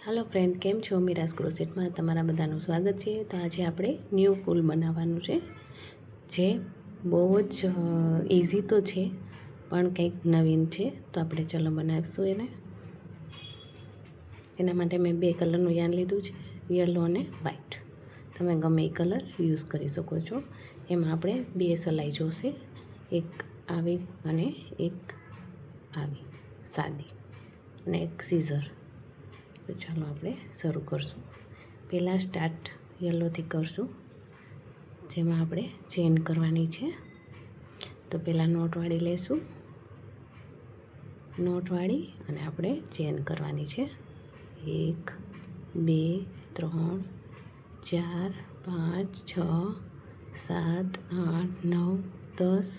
Hello friend, केम छो? मीरास क्रोसेट में तमारा बधानुं स्वागत है। तो आज आपणे न्यू फूल बनाववानुं छे, जे बहुत ज इजी तो है पण कंईक नवीन है। तो आपणे चलो बनावीशुं एने। एना माटे मैं बे कलरनुं यान लीधुं छे, येलो अने व्हाइट। तमे गमे ए कलर यूज करी शको छो। एमां आपणे बे सलाई जोईशे, एक आवी अने एक आवी सादी अने एक सीजर। तो चलो આપણે શરૂ કરશું। પહેલાં સ્ટાર્ટ યલોથી કરશું, જેમાં આપણે ચેન કરવાની છે। તો પહેલાં નોટવાળી લેશું, નોટવાળી અને આપણે ચેન કરવાની છે। 1 2 3 4 5 6 7 8 9 10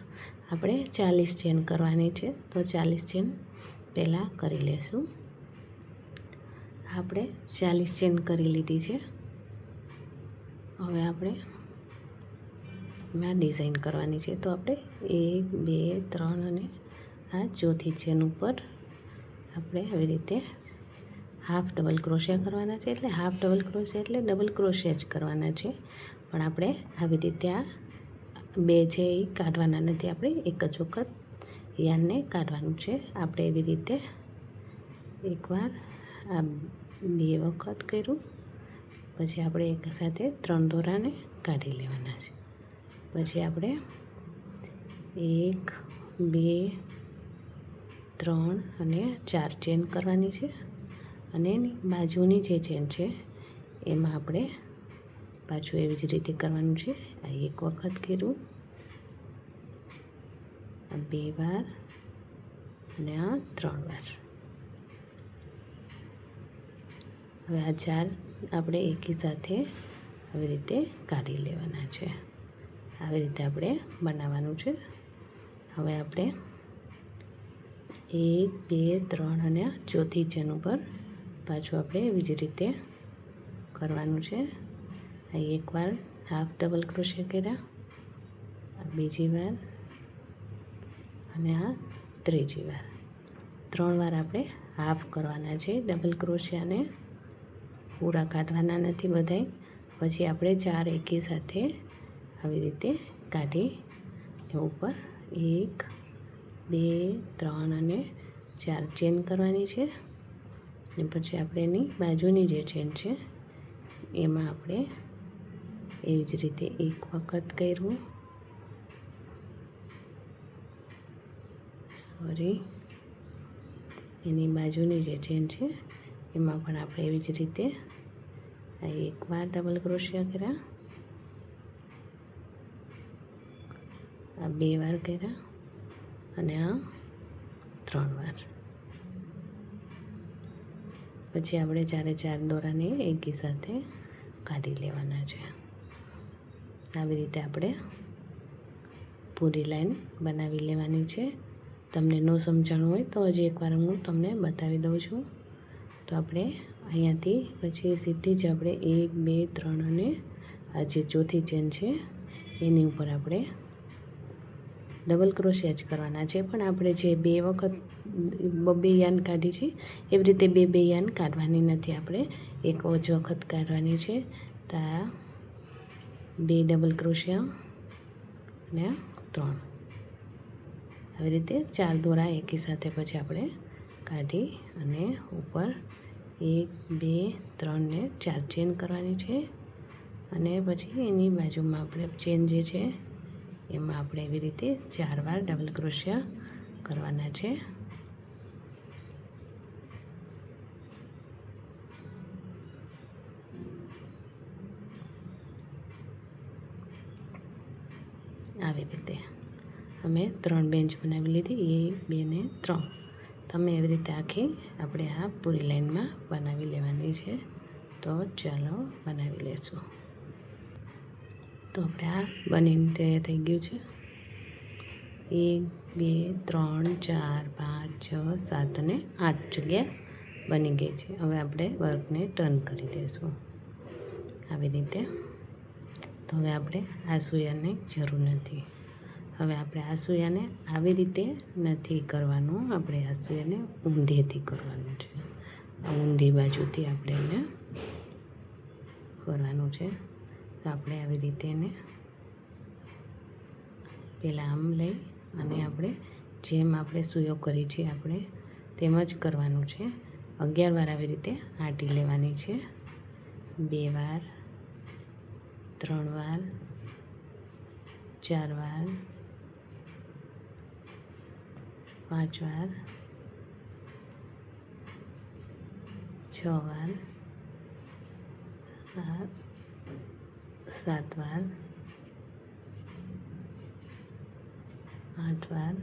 આપણે 40 ચેન કરવાની છે। તો 40 ચેન પહેલાં કરી લેશું। આપણે 40 ચેન કરી લીધી છે। હવે આપણે એમાં ડિઝાઇન કરવાની છે। તો આપણે 1 2 3 અને આ ચોથી ચેન ઉપર આપણે આવી રીતે હાફ ડબલ ક્રોશિયા કરવાના છે। એટલે હાફ ડબલ ક્રોશિયા એટલે ડબલ ક્રોશિયા જ કરવાના છે, પણ આપણે આવી રીતે આ બે છે એ કાઢવાના નથી। આપણે એક જ વખત યાનને કાઢવાનું છે। આપણે એવી રીતે એકવાર આ બે વખત કર્યું, પછી આપણે એક સાથે 3 દોરાને કાઢી લેવાના છે। પછી આપણે 1 2 3 અને 4 ચેન કરવાની છે, અને એની બાજુની જે ચેન છે એમાં આપણે પાછું એવી જ રીતે કરવાનું છે। આ એક વખત કર્યું, આ 2 વાર અને આ 3 વાર। હવે આ 4 આપણે એકી સાથે આવી રીતે કાઢી લેવાના છે। આવી રીતે આપણે બનાવવાનું છે। હવે આપણે 1 2 3 અને ચોથી ચેન ઉપર પાછું આપણે એવી જ રીતે કરવાનું છે। આ એકવાર હાફ ડબલ ક્રોશિયા કર્યા, આ બીજી વાર અને આ ત્રીજી વાર। 3 વાર આપણે હાફ કરવાના છે, ડબલ ક્રોશિયાને પૂરા કાઢવાના નથી બધાય। પછી આપણે 4 એકી સાથે આવી રીતે કાઢી ઉપર 1 2 3 અને 4 ચેન કરવાની છે। અને પછી આપણે એની બાજુની જે ચેન છે એમાં આપણે એવી જ રીતે એક વખત કર્યું, એની બાજુની જે ચેન છે એમાં પણ આપણે એવી જ રીતે એકવાર ડબલ ક્રોશિયા કર્યા, આ 2 વાર કર્યા અને આ 3 વાર। પછી આપણે 4 દોરાને એકી સાથે કાઢી લેવાના છે। આવી રીતે આપણે પૂરી લાઈન બનાવી લેવાની છે। તમને ન સમજાણું હોય તો હજી એકવાર હું તમને બતાવી દઉં છું। તો આપણે અહીંયાથી પછી સીધી જ આપણે 1 2 3 અને આ જે ચોથી ચેન છે એની ઉપર આપણે ડબલ ક્રોશિયા જ કરવાના છે, પણ આપણે જે 2 વખત 2 યાન કાઢી છે એવી રીતે 2 યાન કાઢવાની નથી, આપણે એક જ વખત કાઢવાની છે। તો આ 2 ડબલ ક્રોશિયા અને 3 આવી રીતે 4 દોરા એકી સાથે પછી આપણે કાઢી અને ઉપર 1 2 3 ને 4 ચેન કરવાની છે। અને પછી એની બાજુમાં આપણે ચેન જે છે એમાં આપણે એવી રીતે 4 વાર ડબલ ક્રોશિયા કરવાના છે। આવી રીતે અમે 3 બેન્ચ બનાવી લીધી, 1 2 ને 3। તમે એવી રીતે આખી આપણે આ પૂરી લાઈનમાં બનાવી લેવાની છે। તો ચાલો બનાવી લેશું। તો આપણે આ બનીને તૈયાર થઈ ગયું છે। 1 2 3 4 5 6 7 અને 8 જગ્યા બની ગઈ છે। હવે આપણે વર્કને ટર્ન કરી દઈશું આવી રીતે। તો હવે આપણે આ સૂયાની જરૂર નથી। હવે આપણે આ સૂયાને આવી રીતે નથી કરવાનું, આપણે આ સૂયાને ઊંધેથી કરવાનું છે। ઊંધી બાજુથી આપણે એને કરવાનું છે. તો આપણે આવી રીતે એને પહેલાં આમ લઈ અને આપણે જેમ આપણે સૂયો કરી છે આપણે તેમ જ કરવાનું છે. 11 વાર આવી રીતે આંટી લેવાની છે. 2 વાર, 3 વાર, 4 વાર, 5 વાર, 6 વાર, 7 વાર, 8 વાર.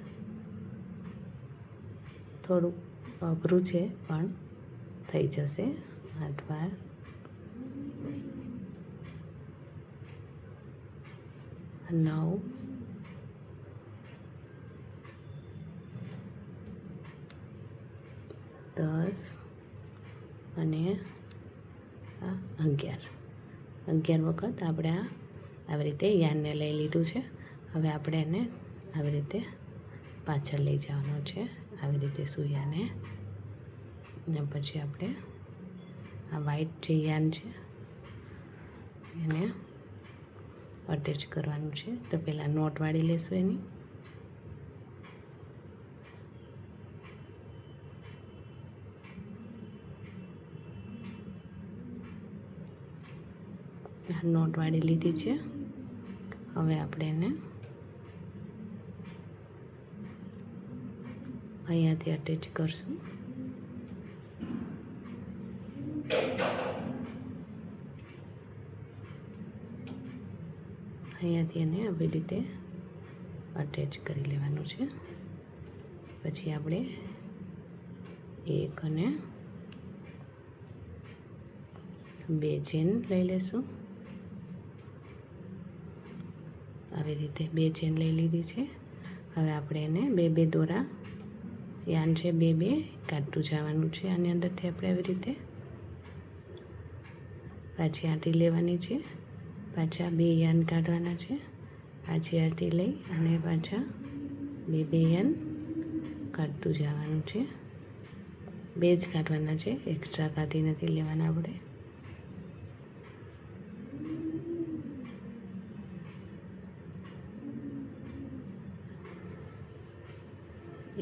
થોડુંક અઘરું છે પણ થઈ જશે. 8 વાર, 9, 10 અને 11. 11 વખત આપણે આવી રીતે યાનને લઈ લીધું છે. હવે આપણે એને આવી રીતે પાછળ લઈ જવાનું છે, આવી રીતે સૂયાને. અને પછી આપણે આ વ્હાઈટ જે યાન છે એને અટેચ કરવાનું છે. તો પહેલાં નોટ વાળી લેશું એની. નોટ વાળી લીધી છે. હવે આપણે એને અહીંયાથી અટેચ કરશું. અહીંયાથી એને આવી રીતે અટેચ કરી લેવાનું છે. પછી આપણે 1 અને 2 ચેન લઈ લેશું. આવી રીતે 2 ચેન લઈ લીધી છે. હવે આપણે એને 2 દોરા યાન છે 2 કાઢતું જવાનું છે. આની અંદરથી આપણે આવી રીતે પાછી આંટી લેવાની છે. પાછા 2 યાન કાઢવાના છે. પાછી આંટી લઈ અને પાછા 2 યાન કાઢતું જવાનું છે. 2 જ કાઢવાના છે, એક્સ્ટ્રા કાઢી નથી લેવાના આપણે.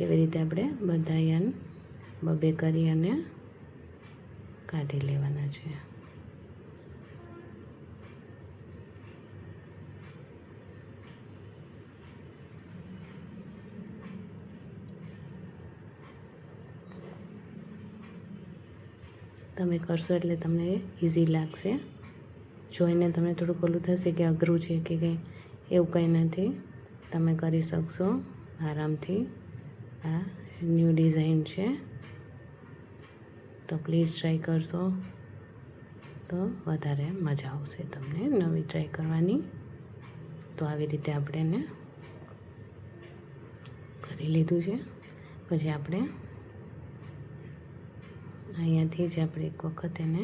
એવી રીતે આપણે બધા યાન 2 કરી અને કાઢી લેવાના છે. તમે કરશો એટલે તમને ઇઝી લાગશે. જોઈને તમને થોડુંક ઓલું થશે કે અઘરું છે કે કંઈ, એવું કંઈ નથી. તમે કરી શકશો આરામથી. આ ન્યૂ ડિઝાઇન છે તો પ્લીઝ ટ્રાય કરશો તો વધારે મજા આવશે તમને નવી ટ્રાય કરવાની. તો આવી રીતે આપણે એને કરી લીધું છે. પછી આપણે અહીંયાથી જ આપણે એક વખત એને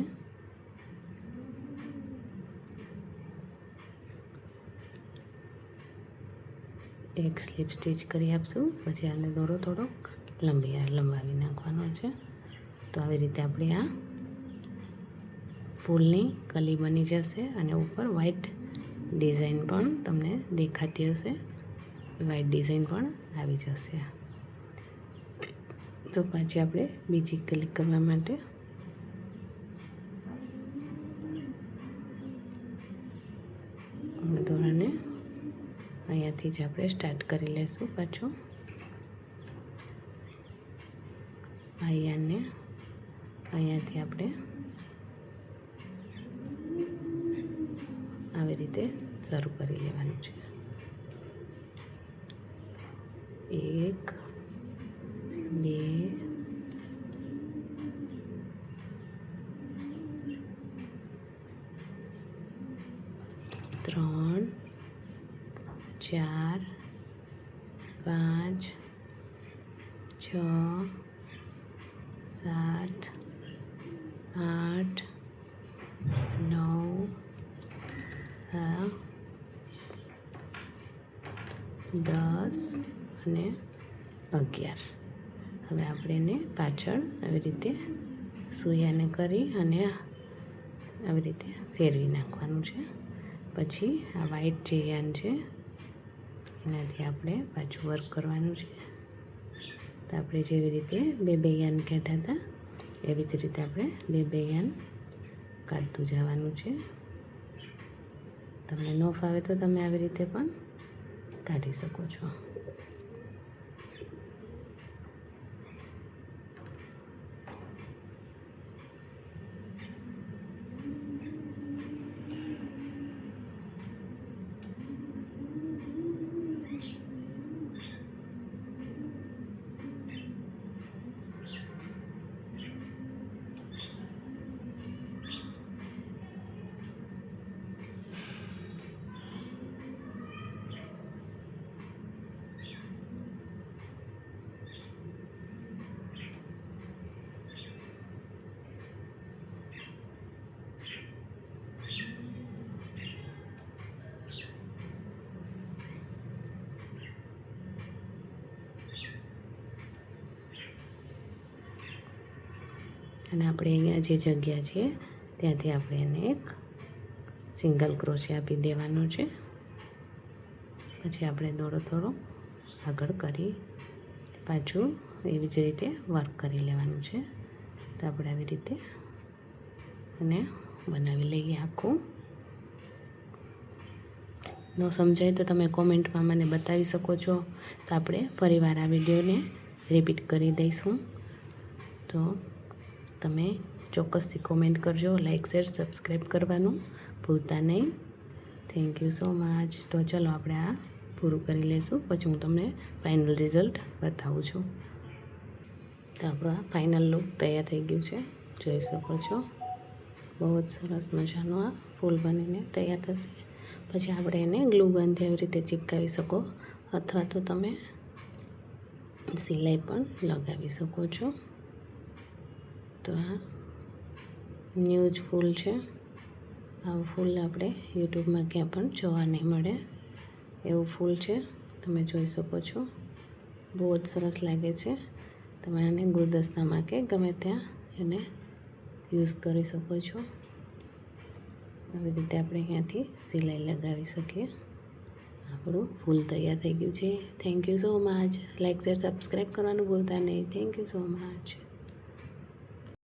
એક સ્લીપ સ્ટીચ કરી આપશું. પછી આને દોરો થોડોક લંબાવી નાખવાનો છે. તો આવી રીતે આપણી આ ફૂલની કલી બની જશે અને ઉપર વ્હાઈટ ડિઝાઇન પણ તમને દેખાતી હશે. વ્હાઈટ ડિઝાઇન પણ આવી જશે. તો પાછી આપણે બીજી કલી કરવા માટે દોરાને અહીંયાથી જ આપણે સ્ટાર્ટ કરી લઈશું. પાછું આ યાનને અહીંયાથી આપણે આવી રીતે શરૂ કરી લેવાનું છે. 1, 2, 3, 4, 5, 6, 7, 8, 9, 10 અને 11. હવે આપણે એને પાછળ આવી રીતે સૂયાને કરી અને આવી રીતે ફેરવી નાખવાનું છે. પછી આ વ્હાઈટ જે યાન છે એનાથી આપણે પાછું વર્ક કરવાનું છે. તો આપણે જેવી રીતે બે યાન કાઢ્યા હતા એવી જ રીતે આપણે બે યાન કાઢતું જવાનું છે. તમને ન ફાવે તો તમે આવી રીતે પણ કાઢી શકો છો. અને આપણે અહીંયા જે જગ્યા છે ત્યાંથી આપણે એને એક સિંગલ ક્રોશિયા આપી દેવાનો છે. પછી આપણે થોડો આગળ કરી પાછું એવી જ રીતે વર્ક કરી લેવાનું છે. તો આપણે આવી રીતે અને બનાવી લઈએ આખું. ન સમજાય તો તમે કોમેન્ટમાં મને બતાવી શકો છો. તો આપણે ફરીવાર આ વિડીયોને રિપીટ કરી દઈશું. તો તમે ચોક્કસથી કોમેન્ટ કરજો, લાઈક શેર સબસ્ક્રાઈબ કરવાનું ભૂલતા નહીં. Thank you so much. તો ચલો આપણે આ પૂરું કરી લઈશું, પછી હું તમને ફાઇનલ રિઝલ્ટ બતાવું છું. તો આપણું આ ફાઇનલ લુક તૈયાર થઈ ગયું છે, જોઈ શકો છો. બહુ જ સરસ મજાનું આ ફૂલ બનીને તૈયાર થશે. પછી આપણે એને ગ્લુ ગનથી આવી રીતે ચિપકાવી શકો, અથવા તો તમે સિલાઈ પણ લગાવી શકો છો. તો આ ન્યૂ જ ફૂલ છે. આવું ફૂલ આપણે યુટ્યુબમાં ક્યાં પણ જોવા નહીં મળે એવું ફૂલ છે. તમે જોઈ શકો છો, બહુ જ સરસ લાગે છે. તમે આને ગુલદસ્તામાં કે ગમે ત્યાં એને યુઝ કરી શકો છો. આવી રીતે આપણે અહીંયાથી સિલાઈ લગાવી શકીએ. આપણું ફૂલ તૈયાર થઈ ગયું છે. Thank you so much. Like share subscribe કરવાનું ભૂલતા નહીં. Thank you so much.